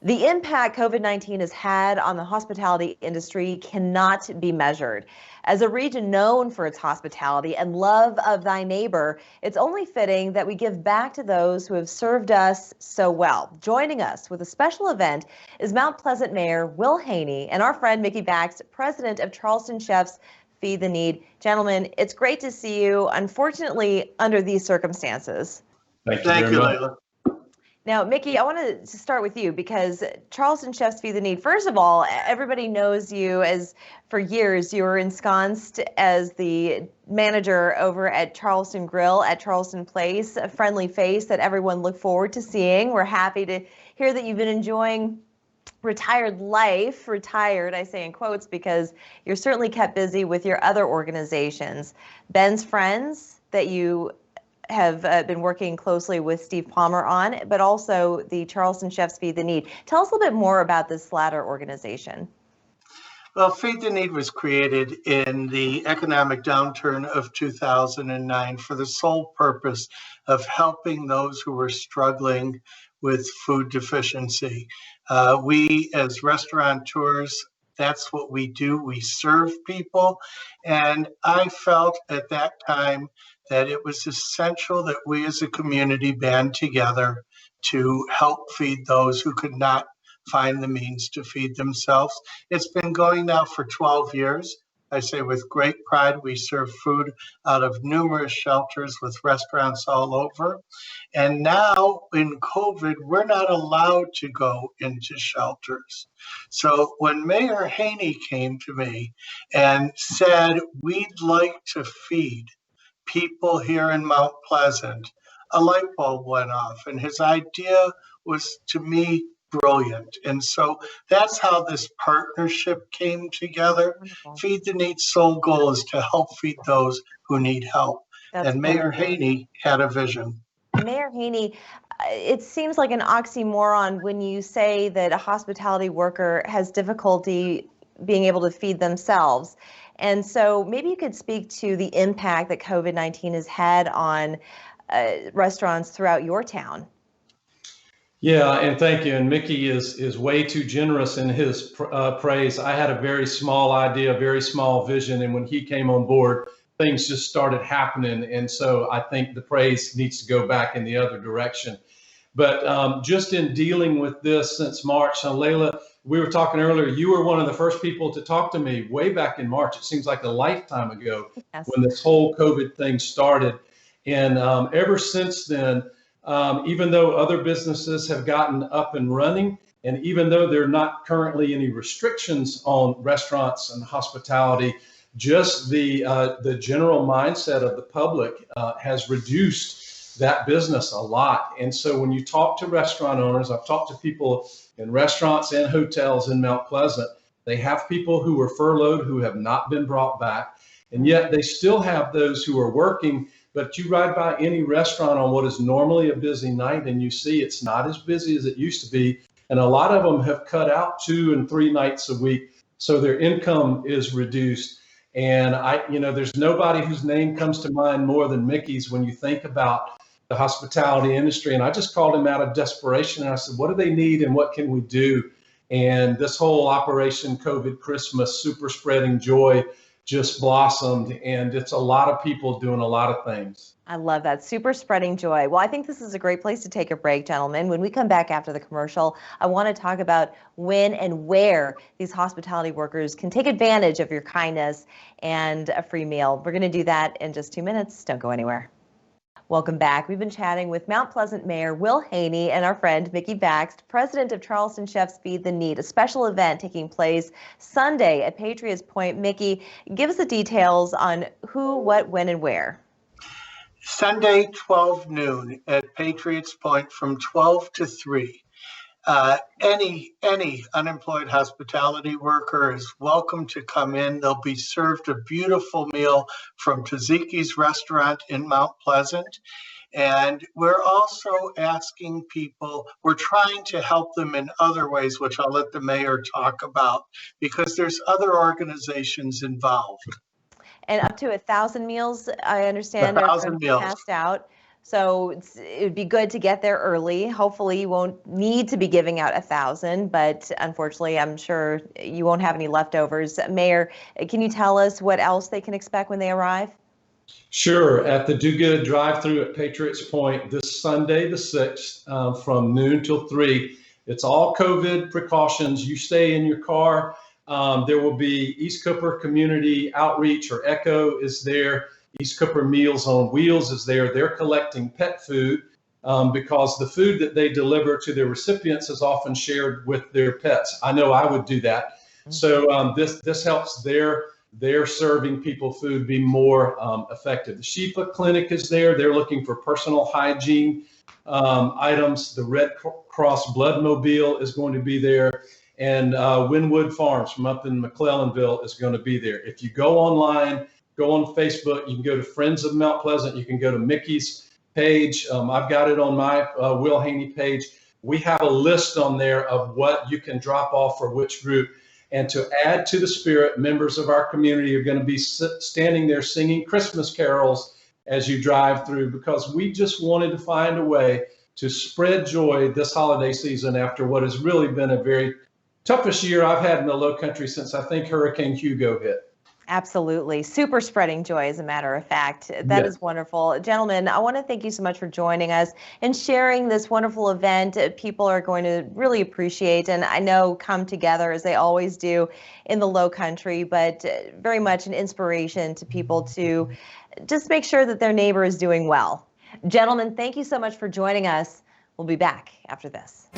The impact COVID-19 has had on the hospitality industry cannot be measured. As a region known for its hospitality and love of thy neighbor, it's only fitting that we give back to those who have served us so well. Joining us with a special event is Mount Pleasant Mayor Will Haney and our friend Mickey Bax, president of Charleston Chefs Feed the Need. Gentlemen, it's great to see you, unfortunately, under these circumstances. Thank you, Leyla. Now, Mickey, I wanted to start with you because Charleston Chefs Feed the Need. First of all, everybody knows you as, for years, you were ensconced as the manager over at Charleston Grill at Charleston Place, a friendly face that everyone looked forward to seeing. We're happy to hear that you've been enjoying retired life, retired, I say in quotes, because you're certainly kept busy with your other organizations. Ben's Friends, that you have been working closely with Steve Palmer on, but also the Charleston Chefs Feed the Need. Tell us a little bit more about this latter organization. Well, Feed the Need was created in the economic downturn of 2009 for the sole purpose of helping those who were struggling with food deficiency. We, as restaurateurs, that's what we do. We serve people. And I felt at that time that it was essential that we as a community band together to help feed those who could not find the means to feed themselves. It's been going now for 12 years. I say with great pride, we serve food out of numerous shelters with restaurants all over. And now in COVID, we're not allowed to go into shelters. So when Mayor Haney came to me and said, we'd like to feed people here in Mount Pleasant, a light bulb went off, and his idea was, to me, brilliant. And so that's how this partnership came together. Wonderful. Feed the Need's sole goal is to help feed those who need help. And Mayor Haney had a vision. Mayor Haney, it seems like an oxymoron when you say that a hospitality worker has difficulty being able to feed themselves. And so maybe you could speak to the impact that COVID-19 has had on restaurants throughout your town. Yeah, and thank you. And Mickey is way too generous in his praise. I had a very small idea, a very small vision. And when he came on board, things just started happening. And so I think the praise needs to go back in the other direction. But just in dealing with this since March, Leyla, we were talking earlier, you were one of the first people to talk to me way back in March. It seems like a lifetime ago. Yes. When this whole COVID thing started. And ever since then, even though other businesses have gotten up and running, and even though there are not currently any restrictions on restaurants and hospitality, just the general mindset of the public has reduced that business a lot. And so when you talk to restaurant owners, I've talked to people in restaurants and hotels in Mount Pleasant, they have people who were furloughed who have not been brought back, and yet they still have those who are working. But you ride by any restaurant on what is normally a busy night and you see it's not as busy as it used to be. And a lot of them have cut out 2 and 3 nights a week. So their income is reduced. And there's nobody whose name comes to mind more than Mickey's when you think about the hospitality industry. And I just called him out of desperation. And I said, what do they need and what can we do? And this whole Operation COVID Christmas Super Spreading Joy just blossomed, and it's a lot of people doing a lot of things. I love that. Super spreading joy. Well, I think this is a great place to take a break, gentlemen. When we come back after the commercial, I want to talk about when and where these hospitality workers can take advantage of your kindness and a free meal. We're going to do that in just 2 minutes. Don't go anywhere. Welcome back. We've been chatting with Mount Pleasant Mayor Will Haney and our friend Mickey Bax, president of Charleston Chefs Feed the Need, a special event taking place Sunday at Patriots Point. Mickey, give us the details on who, what, when, and where. Sunday, 12 noon at Patriots Point from 12 to 3. Any unemployed hospitality worker is welcome to come in. They'll be served a beautiful meal from Taziki's restaurant in Mount Pleasant. And we're also asking people, we're trying to help them in other ways, which I'll let the mayor talk about, because there's other organizations involved. And up to 1,000 meals, I understand, are passed out. So it would be good to get there early. Hopefully you won't need to be giving out 1,000, but unfortunately, I'm sure you won't have any leftovers. Mayor, can you tell us what else they can expect when they arrive? Sure. At the Do Good drive-through at Patriots Point this Sunday, the 6th, from noon till 3. It's all COVID precautions. You stay in your car. There will be East Cooper Community Outreach, or ECHO, is there. East Cooper Meals on Wheels is there. They're collecting pet food because the food that they deliver to their recipients is often shared with their pets. I know I would do that. So this helps their serving people food be more effective. The Sheepa Clinic is there. They're looking for personal hygiene items. The Red Cross Blood Mobile is going to be there. And Wynwood Farms from up in McClellanville is going to be there. If you go online, go on Facebook, you can go to Friends of Mount Pleasant. You can go to Mickey's page. I've got it on my Will Haney page. We have a list on there of what you can drop off for which group. And to add to the spirit, members of our community are going to be standing there singing Christmas carols as you drive through, because we just wanted to find a way to spread joy this holiday season after what has really been a very toughest year I've had in the Low Country since I think Hurricane Hugo hit. Absolutely. Super spreading joy, as a matter of fact. That is wonderful. Gentlemen, I want to thank you so much for joining us and sharing this wonderful event. People are going to really appreciate, and I know come together as they always do in the Low Country, but very much an inspiration to people to just make sure that their neighbor is doing well. Gentlemen, thank you so much for joining us. We'll be back after this.